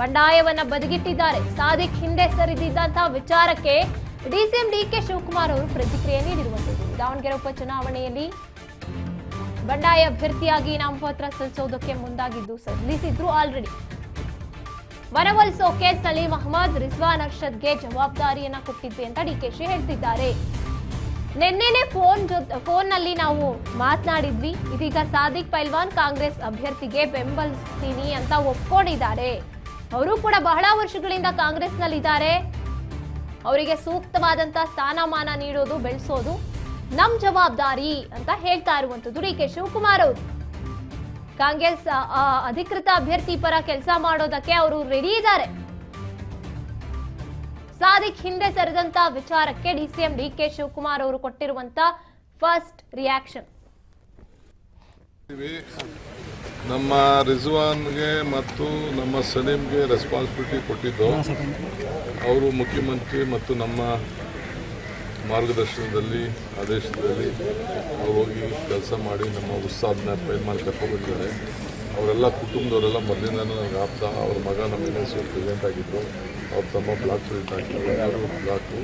ಬಂಡಾಯವನ್ನ ಬದಿಗಿಟ್ಟಿದ್ದಾರೆ. ಸಾದಿಕ್ ಹಿಂದೆ ಸರಿದಿದ್ದಂತಹ ವಿಚಾರಕ್ಕೆ DCM DK Shivakumar ಅವರು ಪ್ರತಿಕ್ರಿಯೆ ನೀಡಿರುವಂತದ್ದು. ದಾವಣಗೆರೆ ಉಪಚುನಾವಣೆಯಲ್ಲಿ ಬಂಡಾಯ ಅಭ್ಯರ್ಥಿಯಾಗಿ ನಾಮಪತ್ರ ಸಲ್ಲಿಸೋದಕ್ಕೆ ಮುಂದಾಗಿದ್ದು ಸಲ್ಲಿಸಿದ್ರು. ಆಲ್ರೆಡಿ ಮನವೊಲಿಸೋಕೆ ಸಲೀಂ ಅಹಮದ್, ರಿಜ್ವಾನ್ ಅರ್ಷದ್ಗೆ ಜವಾಬ್ದಾರಿಯನ್ನ ಕೊಟ್ಟಿದ್ವಿ ಅಂತ ಡಿಕೆಶಿ ಹೇಳ್ತಿದ್ದಾರೆ. ನಿನ್ನೆನೆ ಫೋನ್ ನಲ್ಲಿ ನಾವು ಮಾತನಾಡಿದ್ವಿ. ಇದೀಗ ಸಾದಿಕ್ ಪೈಲ್ವಾನ್ ಕಾಂಗ್ರೆಸ್ ಅಭ್ಯರ್ಥಿಗೆ ಬೆಂಬಲಿಸ್ತೀನಿ ಅಂತ ಒಪ್ಕೊಂಡಿದ್ದಾರೆ. ಅವರು ಕೂಡ ಬಹಳ ವರ್ಷಗಳಿಂದ ಕಾಂಗ್ರೆಸ್ ನಲ್ಲಿ ಇದ್ದಾರೆ. ಅವರಿಗೆ ಸೂಕ್ತವಾದಂತಹ ಸ್ಥಾನಮಾನ ನೀಡೋದು, ಬೆಳೆಸೋದು ನಮ್ ಜವಾಬ್ದಾರಿ ಅಂತ ಹೇಳ್ತಾ ಇರುವಂತದ್ದು ಡಿಕೆ ಶಿವಕುಮಾರ್ ಅವರು. ಕಾಂಗ್ರೆಸ್ ಅಧಿಕೃತ ಅಭ್ಯರ್ಥಿ ಪರ ಕೆಲಸ ಮಾಡೋದಕ್ಕೆ ಅವರು ರೆಡಿ ಇದ್ದಾರೆ. ಸಾದಿಕ್ ಹಿಂದೆ ಸರಿದಂತ ವಿಚಾರಕ್ಕೆ ಡಿಸಿಎಂ ಡಿಕೆ ಶಿವಕುಮಾರ್ ಅವರು ಕೊಟ್ಟಿರುವಂತ ಫಸ್ಟ್ ರಿಯಾಕ್ಷನ್. ನಮ್ಮ ರಿಜ್ವಾನ್ಗೆ ಮತ್ತು ನಮ್ಮ ಸಲೀಂಗೆ ರೆಸ್ಪಾನ್ಸಿಬಿಲಿಟಿ ಕೊಟ್ಟಿದ್ದು ಅವರು ಮುಖ್ಯಮಂತ್ರಿ ಮತ್ತು ನಮ್ಮ ಮಾರ್ಗದರ್ಶನದಲ್ಲಿ ಆದೇಶದಲ್ಲಿ ಅವ್ರು ಹೋಗಿ ಕೆಲಸ ಮಾಡಿ ನಮ್ಮ ಉತ್ಸಾಹನ ಪೈಲ್ಮಾನ್ ಕರ್ಕೊಂಡ್ಬಂದಿದ್ದಾರೆ. ಅವರೆಲ್ಲ ಕುಟುಂಬದವರೆಲ್ಲ ಮೊದಲಿಂದನೂ ನನಗೆ ಆಪ್ತ. ಅವ್ರ ಮಗ ನಮ್ಮ ಯೂನಿವರ್ಸಿಟಿ ಪ್ರೆಸಿಡೆಂಟ್ ಆಗಿದ್ದರು, ಅವ್ರ ತಮ್ಮ ಬ್ಲಾಕ್ ಪ್ರೆಸಿಡೆಂಟ್ ಆಗಿದ್ದರು, ಅವರು ಬ್ಲಾಕು.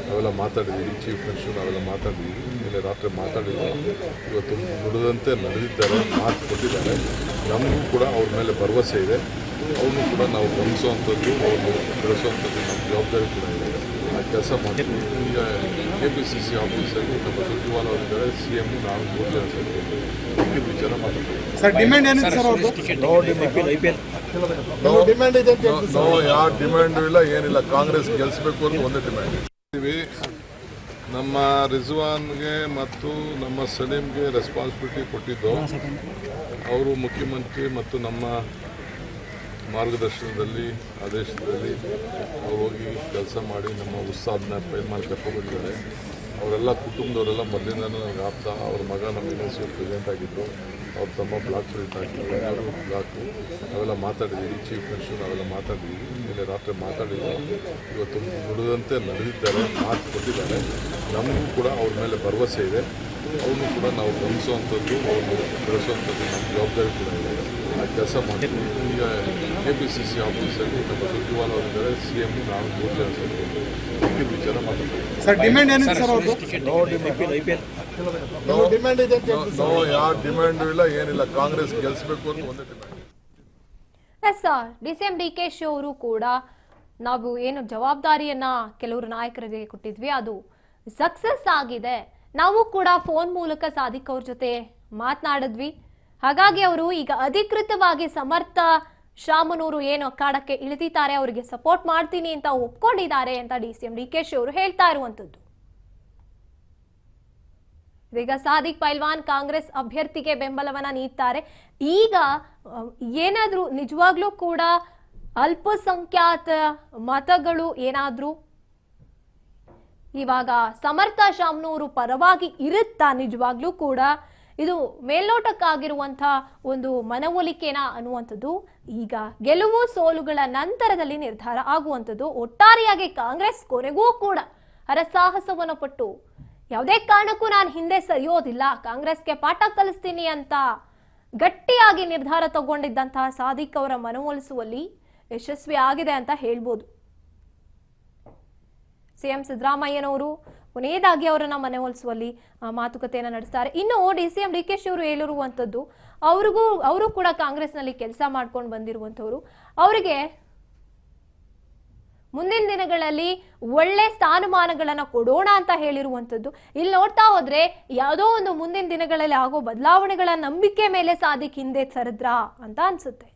ನಾವೆಲ್ಲ ಮಾತಾಡಿದ್ದೀವಿ, ಚೀಫ್ ಮಿನಿಸ್ಟರ್ ನಾವೆಲ್ಲ ಮಾತಾಡಿದ್ದೀವಿ. ನಿನ್ನೆ ರಾತ್ರಿ ಮಾತಾಡಿದ್ದೀವಿ. ಇವತ್ತು ನುಡಿದಂತೆ ನಡೆದಿದ್ದಾರೆ, ಮಾತು ಕೊಟ್ಟಿದ್ದಾರೆ. ನಮಗೂ ಕೂಡ ಅವ್ರ ಮೇಲೆ ಭರವಸೆ ಇದೆ. ಅವ್ರನ್ನೂ ಕೂಡ ನಾವು ಗಮನಿಸುವಂಥದ್ದು, ಅವ್ರನ್ನ ಬೆಳೆಸುವಂಥದ್ದು ನಮ್ಮ ಜವಾಬ್ದಾರಿ ಕೂಡ ಇದೆ. ಆ ಕೆಲಸ ಮಾಡ್ತೀವಿ. ಈಗ KPCC ಆಫೀಸಲ್ಲಿ ನಮ್ಮ ಸಚಿವಾಲಯದಲ್ಲಿದ್ದಾರೆ, CM ನಾವು 3 ಜನ ಸೇರ್ತೀವಿ. ವಿಚಾರ ಮಾತಾಡ್ತೀವಿ. ಸರ್ ಡಿಮ್ಯಾಂಡ್ ಏನಿದೆ ಸರ್ ಅವ್ರದ್ದು? ಯಾವ ಡಿಮ್ಯಾಂಡು ಇಲ್ಲ, ಏನಿಲ್ಲ. ಕಾಂಗ್ರೆಸ್ ಗೆಲ್ಲಿಸಬೇಕು ಅಂತ ಒಂದೇ ಡಿಮ್ಯಾಂಡ್. ನಮ್ಮ ರಿಜ್ವಾನ್ಗೆ ಮತ್ತು ನಮ್ಮ ಸಲೀಂಗೆ ರೆಸ್ಪಾನ್ಸಿಬಿಲಿಟಿ ಕೊಟ್ಟಿದ್ದು ಅವರು ಮುಖ್ಯಮಂತ್ರಿ ಮತ್ತು ನಮ್ಮ ಮಾರ್ಗದರ್ಶನದಲ್ಲಿ ಆದೇಶದಲ್ಲಿ ಅವ್ರು ಹೋಗಿ ಕೆಲಸ ಮಾಡಿ ನಮ್ಮ ಉತ್ಸಾಹನ ಪೈಲ್ಮಾನ್ ಕರ್ಕೊಂಡ್ಬಂದಿದ್ದಾರೆ. ಅವರೆಲ್ಲ ಕುಟುಂಬದವರೆಲ್ಲ ಮೊದಲಿಂದನೂ ನನಗೆ ಆಪ್ತ. ಅವ್ರ ಮಗ ನಮ್ಮ ಯೂನಿವರ್ಸಿಟಿ ಪ್ರೆಸಿಡೆಂಟ್ ಆಗಿದ್ದರು, ಅವ್ರ ತಮ್ಮ ಬ್ಲಾಕ್ ಪ್ರೆಸಿಡೆಂಟ್ ಆಗಿದ್ದರು, ಅವರು ಬ್ಲಾಕು. ನಾವೆಲ್ಲ ಮಾತಾಡಿದ್ದೀವಿ, ಚೀಫ್ ಮಿನಿಸ್ಟರ್ ನಾವೆಲ್ಲ ಮಾತಾಡಿದ್ದೀವಿ. ನಿನ್ನೆ ರಾತ್ರಿ ಮಾತಾಡಿದ್ದೀವಿ. ಇವತ್ತು ನುಡಿದಂತೆ ನಡೆದಿದ್ದಾರೆ, ಮಾತು ಕೊಟ್ಟಿದ್ದಾರೆ. ನಮಗೂ ಕೂಡ ಅವ್ರ ಮೇಲೆ ಭರವಸೆ ಇದೆ. ಅವ್ರನ್ನೂ ಕೂಡ ನಾವು ಗಮನಿಸುವಂಥದ್ದು, ಅವ್ರನ್ನ ಬೆಳೆಸುವಂಥದ್ದು ನಮ್ಮ ಜವಾಬ್ದಾರಿ ಕೂಡ ಇದೆ. ಆ ಕೆಲಸ ಮಾಡ್ತೀವಿ. ಈಗ KPCC ಆಫೀಸಲ್ಲಿ ನಮ್ಮ ಸಚಿವಾಲಯದಲ್ಲಿದ್ದಾರೆ, CM ನಾವು 3 ಜನ ಸೇರ್ತೀವಿ. ವಿಚಾರ ಮಾತಾಡ್ತೀವಿ. ಸರ್ ಡಿಮ್ಯಾಂಡ್ ಏನಿದೆ ಸರ್ ಅವ್ರದ್ದು? ಯಾವ ಡಿಮ್ಯಾಂಡು ಇಲ್ಲ, ಏನಿಲ್ಲ. ಕಾಂಗ್ರೆಸ್ ಗೆಲ್ಲಿಸಬೇಕು ಅಂತ ಒಂದೇ ಡಿಮ್ಯಾಂಡ್. ಎಸ್ ಡಿಸಿಎಂ ಡಿಕೆಶಿ ಅವರು ಕೂಡ ನಾವು ಏನು ಜವಾಬ್ದಾರಿಯನ್ನ ಕೆಲವರು ನಾಯಕರಿಗೆ ಕೊಟ್ಟಿದ್ವಿ, ಅದು ಸಕ್ಸಸ್ ಆಗಿದೆ. ನಾವು ಕೂಡ ಫೋನ್ ಮೂಲಕ ಸಾದಿಕ್ ಅವ್ರ ಜೊತೆ ಮಾತನಾಡಿದ್ವಿ. ಹಾಗಾಗಿ ಅವರು ಈಗ ಅಧಿಕೃತವಾಗಿ ಸಮರ್ಥ ಶಾಮನೂರು ಏನು ಅಖಾಡಕ್ಕೆ ಇಳಿದಿದ್ದಾರೆ, ಅವರಿಗೆ ಸಪೋರ್ಟ್ ಮಾಡ್ತೀನಿ ಅಂತ ಒಪ್ಕೊಂಡಿದ್ದಾರೆ ಅಂತ ಡಿಸಿಎಂ ಡಿಕೆಶಿ ಅವರು ಹೇಳ್ತಾ ಇರುವಂತದ್ದು. ಈಗ ಸಾದಿಕ್ ಪೈಲ್ವಾನ್ ಕಾಂಗ್ರೆಸ್ ಅಭ್ಯರ್ಥಿಗೆ ಬೆಂಬಲವನ್ನ ನೀಡ್ತಾರೆ. ಈಗ ಏನಾದ್ರೂ ನಿಜವಾಗ್ಲೂ ಕೂಡ ಅಲ್ಪಸಂಖ್ಯಾತ ಮತಗಳು ಏನಾದ್ರೂ ಇವಾಗ ಸಮರ್ಥ ಶಾಮನೂರು ಪರವಾಗಿ ಇರುತ್ತಾ? ನಿಜವಾಗ್ಲೂ ಕೂಡ ಇದು ಮೇಲ್ನೋಟಕ್ಕಾಗಿರುವಂಥ ಒಂದು ಮನವೊಲಿಕೆನ ಅನ್ನುವಂಥದ್ದು ಈಗ ಗೆಲುವು ಸೋಲುಗಳ ನಂತರದಲ್ಲಿ ನಿರ್ಧಾರ ಆಗುವಂಥದ್ದು. ಒಟ್ಟಾರೆಯಾಗಿ ಕಾಂಗ್ರೆಸ್ ಕೊನೆಗೂ ಕೂಡ ಹರಸಾಹಸವನ್ನು ಪಟ್ಟು ಯಾವುದೇ ಕಾರಣಕ್ಕೂ ನಾನು ಹಿಂದೆ ಸರಿಯೋದಿಲ್ಲ, ಕಾಂಗ್ರೆಸ್ಗೆ ಪಾಠ ಕಲಿಸ್ತೀನಿ ಅಂತ ಗಟ್ಟಿಯಾಗಿ ನಿರ್ಧಾರ ತಗೊಂಡಿದ್ದಂತಹ ಸಾದಿಕ್ ಅವರ ಮನವೊಲಿಸುವಲ್ಲಿ ಯಶಸ್ವಿ ಆಗಿದೆ ಅಂತ ಹೇಳ್ಬೋದು. CM ಸಿದ್ದರಾಮಯ್ಯನವರು ಕೊನೆಯದಾಗಿ ಅವರನ್ನ ಮನವೊಲಿಸುವಲ್ಲಿ ಮಾತುಕತೆಯನ್ನು ನಡೆಸ್ತಾರೆ. ಇನ್ನು ಡಿಸಿಎಂ ಡಿಕೆಶಿ ಅವರು ಹೇಳಿರುವಂಥದ್ದು, ಅವರು ಕೂಡ ಕಾಂಗ್ರೆಸ್ನಲ್ಲಿ ಕೆಲಸ ಮಾಡ್ಕೊಂಡು ಬಂದಿರುವಂಥವ್ರು. ಅವರಿಗೆ ಮುಂದಿನ ದಿನಗಳಲ್ಲಿ ಒಳ್ಳೆ ಸ್ಥಾನಮಾನಗಳನ್ನ ಕೊಡೋಣ ಅಂತ ಹೇಳಿರುವಂಥದ್ದು. ಇಲ್ಲಿ ನೋಡ್ತಾ ಹೋದ್ರೆ ಯಾವುದೋ ಒಂದು ಮುಂದಿನ ದಿನಗಳಲ್ಲಿ ಆಗೋ ಬದಲಾವಣೆಗಳ ನಂಬಿಕೆ ಮೇಲೆ ಸಾದಿಕ್ ಹಿಂದೆ ಸರಿದ್ರಾ ಅಂತ ಅನ್ಸುತ್ತೆ.